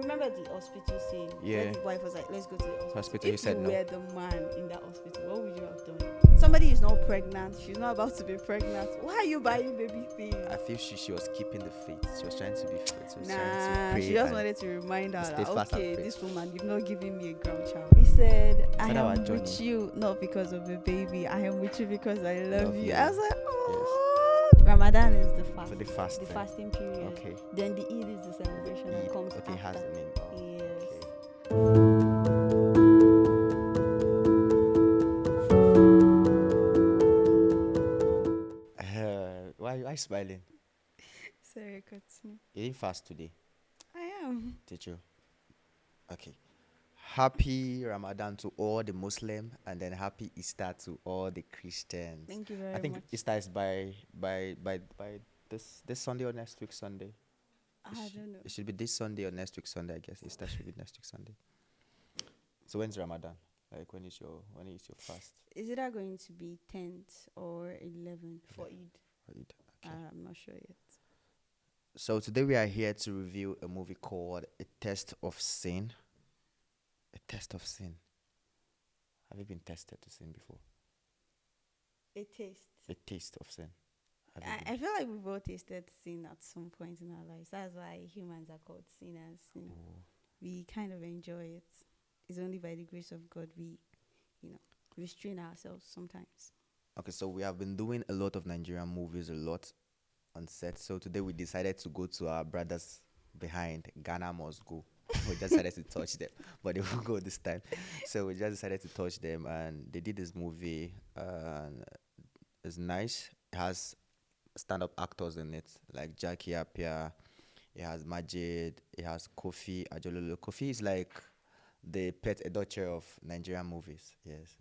remember the hospital scene where Yeah. the wife was like, let's go to the hospital. Hospital, he If said you no. were the man in that hospital, what would you have done? Somebody is not pregnant. She's not about to be pregnant. Why are you buying baby things? I feel she was keeping the faith. She was trying to be faith. She was trying to Nah, pray. she just and wanted to remind her that, steadfast and okay, pray. this woman, you've not given me a grandchild. He said, I our am journey. with you not because of a baby. I am with you because I love you. you. I was like, oh. Ramadan is the fast. For the fasting. The fasting period. Okay. Then the Eid is the celebration that Eid. comes Okay, after. has the name. Oh, Yes. okay. Why smiling? Sorry, continue. You didn't fast today, I am. did you? Okay. Happy Ramadan to all the Muslim, and then happy Easter to all the Christians. Thank you very I think much. Easter is by this Sunday or next week Sunday. I don't know. It should be this Sunday or next week Sunday. I guess Easter should be next week Sunday. So when's Ramadan? Like when is your fast? Is it going to be 10th or 11th for Eid? Eid, okay. I'm not sure yet. So today we are here to review a movie called A Test of Sin. A Test of Sin. Have you been tested to sin before? A taste. A taste of sin. Have you been? I feel like we both tasted sin at some point in our lives. That's why humans are called sinners. Oh. We kind of enjoy it. It's only by the grace of God we, restrain ourselves sometimes. Okay, so we have been doing a lot of Nigerian movies, a lot on set. So today we decided to go to our brothers behind Ghana Must Go. We just decided to touch them, but they won't go this time. So we just decided to touch them, and they did this movie. It's nice. It has stand-up actors in it, like Jackie Appiah. It has Majid. It has Kofi Ajololo. Kofi is like the pet adulterer of Nigerian movies. Yes,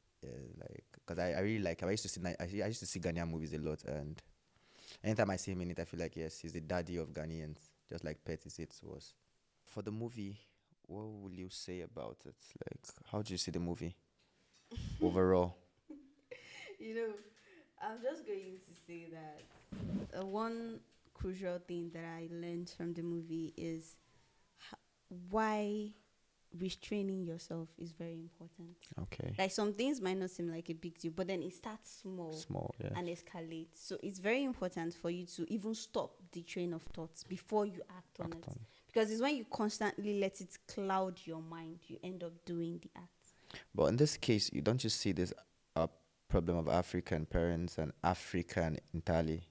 like because I really like him. I used to see Ghanaian movies a lot, and anytime I see him in it, I feel like yes, he's the daddy of Ghanaians, just like Pet Is It was. For the movie, what will you say about it? Like, how do you see the movie overall? I'm just going to say that one crucial thing that I learned from the movie is why restraining yourself is very important. Okay. Like some things might not seem like a big deal, but then it starts Small, yeah. and escalates. So it's very important for you to even stop the train of thoughts before you act on it. Because it's when you constantly let it cloud your mind, you end up doing the act. But in this case, you don't just see this problem of African parents and African entirely.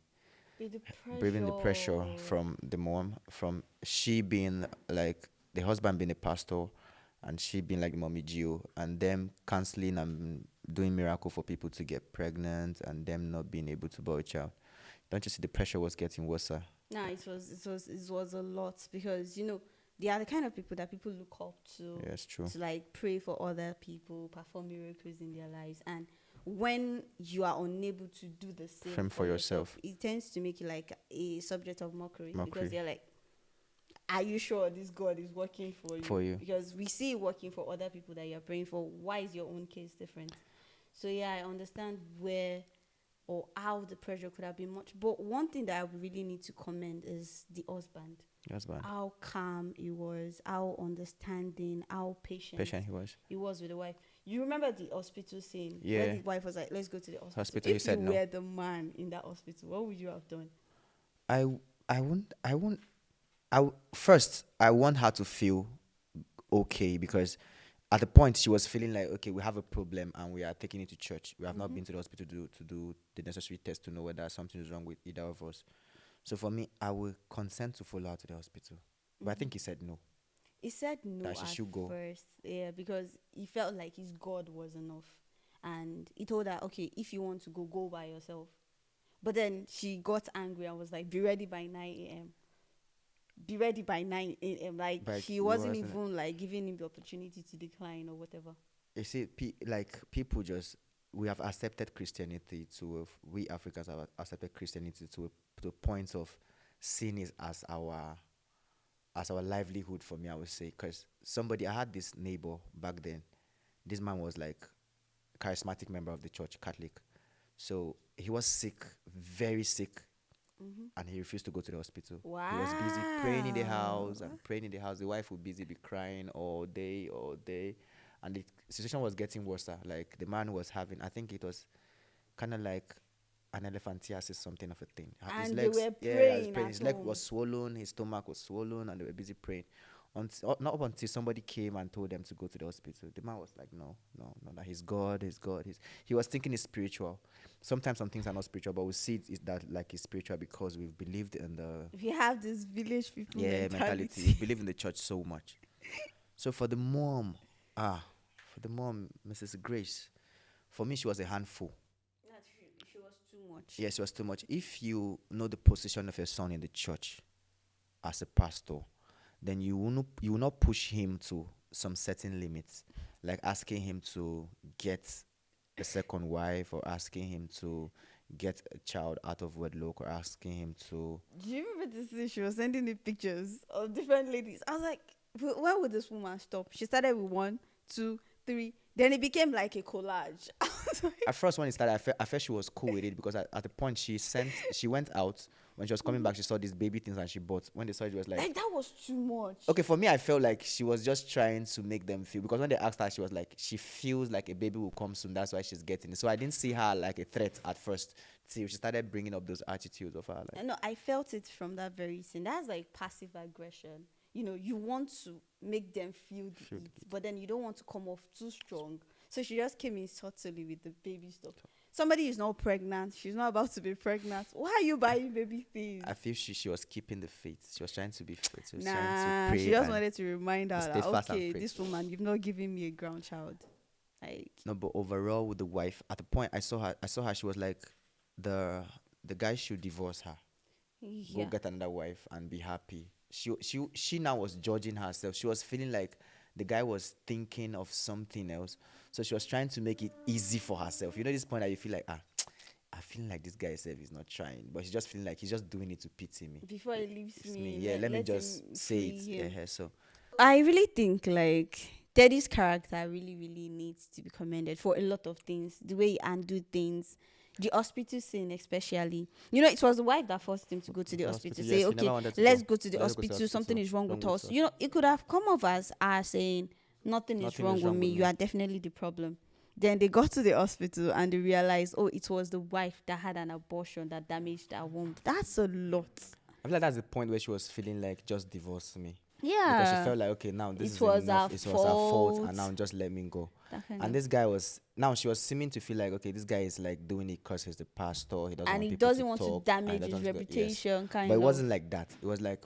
Bringing the pressure from the mom, from she being like the husband being a pastor and she being like mommy Gio, and them counseling and doing miracle for people to get pregnant and them not being able to bear a child. Don't you see the pressure was getting worse? Nah, it was a lot because they are the kind of people that people look up to. Yeah, it's true. To like pray for other people, perform miracles in their lives, and when you are unable to do the same for yourself, it tends to make you like a subject of mockery. Because they're like, are you sure this God is working for you? Because we see it working for other people that you're praying for. Why is your own case different? So yeah, I understand where or how the pressure could have been much. But one thing that I really need to commend is the husband. How calm he was, how understanding, how patient he was with the wife. You remember the hospital scene where the wife was like, let's go to the hospital. If you were the man in that hospital, what would you have done? First, I want her to feel okay, because at the point she was feeling like, okay, we have a problem and we are taking it to church. We have not been to the hospital to do the necessary test to know whether something is wrong with either of us. So for me, I will consent to follow her to the hospital. But I think he said no. He said no that she should go first, yeah, because he felt like his God was enough. And he told her, okay, if you want to go by yourself. But then she got angry and was like, be ready by 9 a.m. Be ready by 9 a.m. Like, but she wasn't even like giving him the opportunity to decline or whatever. You see, people just, we have accepted Christianity we Africans have accepted Christianity to a point of seeing it as our livelihood. For me, I would say, because I had this neighbor back then. This man was like a charismatic member of the church, Catholic. So he was sick, very sick, and he refused to go to the hospital. Wow. He was busy praying in the house and praying in the house. The wife would busy be crying all day, and the situation was getting worse. Like the man was having, I think it was kind of like an elephantiasis, something of a thing. His And legs, they were praying. praying His leg home. was swollen, his stomach was swollen, and they were busy praying. Not up until somebody came and told them to go to the hospital. The man was like, no, that he's God. He was thinking it's spiritual. Sometimes some things are not spiritual, but we see it is that like it's spiritual because we've believed in the... We have this village people mentality. We believe in the church so much. So for the mom, Mrs. Grace, for me, she was a handful. She was too much. Yes, she was too much. If you know the position of your son in the church as a pastor, then you will not push him to some certain limits, like asking him to get a second wife or asking him to get a child out of wedlock or asking him to... Do you remember this thing? She was sending me pictures of different ladies. I was like, where would this woman stop? She started with 1, 2, 3. Then it became like a collage. At first, when it started, I felt she was cool with it because at the point she went out. When she was coming back, she saw these baby things and she bought. When they saw it, she was like that was too much. Okay, for me, I felt like she was just trying to make them feel, because when they asked her, she was like, she feels like a baby will come soon. That's why she's getting it. So I didn't see her like a threat at first till she started bringing up those attitudes of her. Like, no, I felt it from that very scene. That's like passive aggression. You want to make them feel the heat, but then you don't want to come off too strong. So she just came in subtly with the baby stuff. Somebody is not pregnant. She's not about to be pregnant. Why are you buying baby things? I feel she was keeping the faith. She was trying to be faith. She was trying to pray. She just wanted to remind her that, okay, this woman, you've not given me a ground child. Like, no, but overall with the wife, at the point I saw her, she was like, the guy should divorce her. Yeah. Go get another wife and be happy. She now was judging herself. She was feeling like the guy was thinking of something else. So she was trying to make it easy for herself. You know this point that you feel like, I feel like this guy self is not trying, but she's just feeling like he's just doing it to pity me. Before he leaves me. Yeah, let me just say it. Yeah, so I really think like Teddy's character really, really needs to be commended for a lot of things. The way he handled things. The hospital scene especially. It was the wife that forced him to go to the hospital. Say, okay, let's go to the hospital. Something is wrong with us. It could have come off as saying, nothing is wrong with me. You are definitely the problem. Then they got to the hospital and they realized, it was the wife that had an abortion that damaged her womb. That's a lot. I feel like that's the point where she was feeling like, just divorce me. Yeah. Because she felt like, okay, now this is enough. It was her fault, and now just let me go. And this guy she was seeming to feel like, okay, this guy is like doing it because he's the pastor. He doesn't want to damage his reputation, But it wasn't like that. It was like,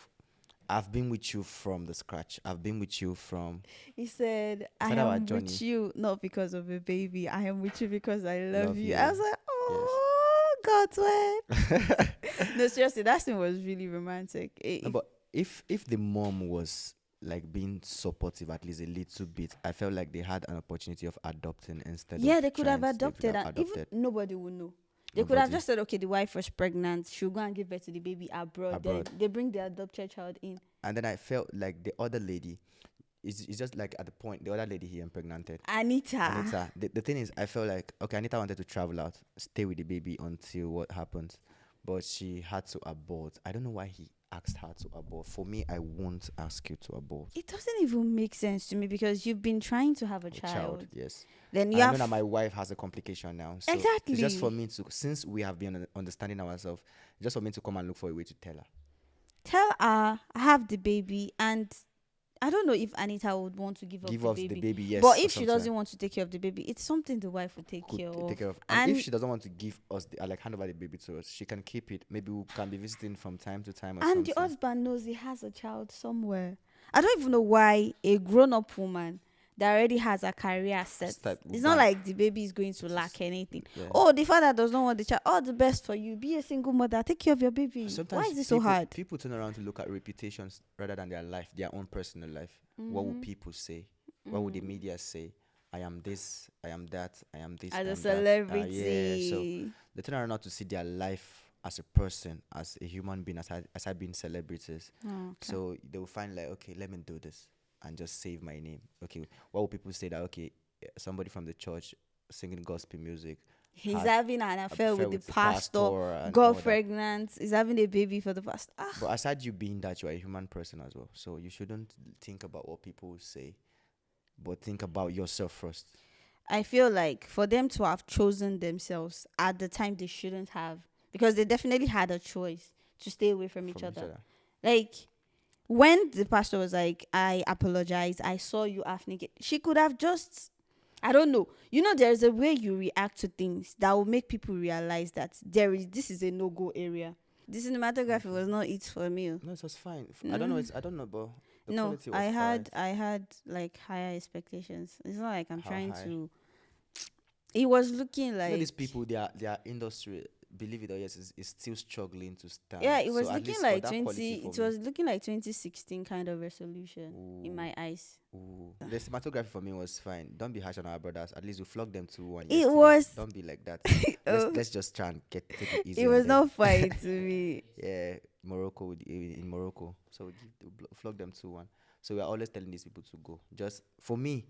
I've been with you from the scratch. I've been with you from... He said, I am with you not because of a baby. I am with you because I love you. I was like, oh, God's word. No, seriously, that scene was really romantic. But if the mom was like being supportive at least a little bit, I felt like they had an opportunity of adopting instead of... Yeah, they could have adopted. And even nobody would know. They could have just said, okay, the wife was pregnant. She'll go and give birth to the baby abroad. Then they bring the adopted child in. And then I felt like the other lady, it's just like at the point, the other lady he impregnated. Anita. The thing is, I felt like, okay, Anita wanted to travel out, stay with the baby until what happens. But she had to abort. I don't know why he asked her to abort. For me, I won't ask you to abort. It doesn't even make sense to me because you've been trying to have a child. Yes. Then I know that my wife has a complication now. So exactly. It's just for me to, since we have been understanding ourselves, just for me to come and look for a way to tell her. Tell her I have the baby, and I don't know if Anita would want to give up the baby. Yes. But if she doesn't want to take care of the baby, it's something the wife would take care of. And if she doesn't want to give us, hand over the baby to us, she can keep it. Maybe we can be visiting from time to time or something. And the husband knows he has a child somewhere. I don't even know why a grown-up woman that already has a career set. It's not like the baby is going to lack anything. Yeah. Oh, the father does not want the child. All the best for you. Be a single mother. Take care of your baby. Sometimes why is it so hard? People turn around to look at reputations rather than their life, their own personal life. Mm-hmm. What would people say? Mm-hmm. What would the media say? I am this, I am that, I am this. As a celebrity. Yeah, so they turn around not to see their life as a person, as a human being, as I've been celebrities. Oh, okay. So they will find like, okay, let me do this and just save my name. Okay, what will people say that, okay, somebody from the church singing gospel music He's having an affair with the pastor, and got pregnant, is having a baby for the pastor. But aside you being that, you're a human person as well. So you shouldn't think about what people say, but think about yourself first. I feel like for them to have chosen themselves at the time, they shouldn't have, because they definitely had a choice to stay away from each other. Like, when the pastor was like, I apologize, I saw you half naked, she could have just, I don't know. You know, there's a way you react to things that will make people realize that this is a no-go area. The cinematography was not it for me. No, it was fine. I don't know, but the no, quality was I had like higher expectations. It's not like I'm trying to. It was looking like, these people, their industry, believe it or yes, is still struggling to stand. Yeah, it was looking like 20. It was looking like 2016 kind of resolution in my eyes. The cinematography for me was fine. Don't be harsh on our brothers. At least we flogged them 2-1. It was. Don't be like that. Let's just try and take it easy. It was not fine to me. Yeah, Morocco in Morocco. So we flogged them 2-1. So we are always telling these people to go. Just for me,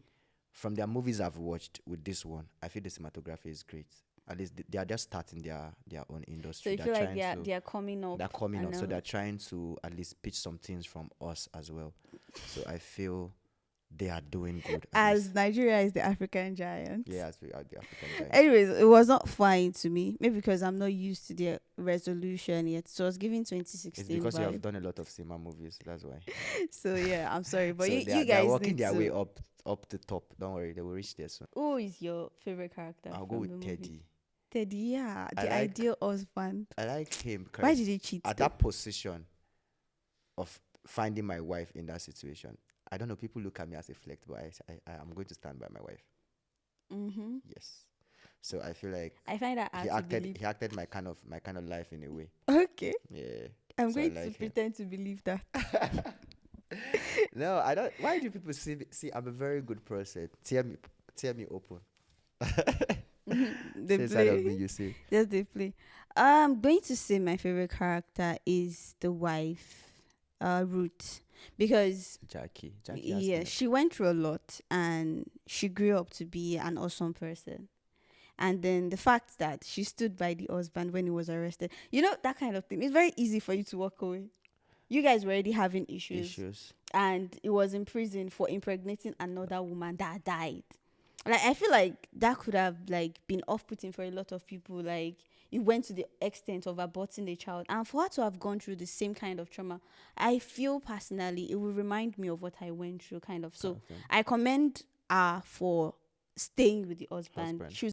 from their movies I've watched with this one, I feel the cinematography is great. At least they are just starting their own industry. So you feel like they are coming up. They're coming up. So they're trying to at least pitch some things from us as well. So I feel they are doing good. As Nigeria is the African giant. Yeah, as we are the African giant. Anyways, it was not fine to me. Maybe because I'm not used to the resolution yet. So I was giving 2016. It's because you have done a lot of cinema movies. That's why. So yeah, I'm sorry, but so you guys are working their way up the top. Don't worry, they will reach there soon. Who is your favorite character? I'll go with Teddy. Teddy, yeah, the ideal husband. I like him. Why did he cheat? At that position of finding my wife in that situation, I don't know. People look at me as a flex, but I'm going to stand by my wife. Mm-hmm. Yes. So I feel like I find that he acted my kind of life in a way. Okay. Yeah. I'm going to pretend to believe that. No, I don't. Why do people see? I'm a very good person. Tear me open. They play. Of me, you see. Yes, they play. I'm going to say my favorite character is the wife, Ruth, because Jackie. Yeah, she went through a lot and she grew up to be an awesome person. And then the fact that she stood by the husband when he was arrested, you know, that kind of thing. It's very easy for you to walk away. You guys were already having issues. And he was in prison for impregnating another woman that died. Like, I feel like that could have like been off-putting for a lot of people. Like, it went to the extent of aborting the child, and for her to have gone through the same kind of trauma, I feel personally it will remind me of what I went through, kind of. So I commend her for staying with the husband.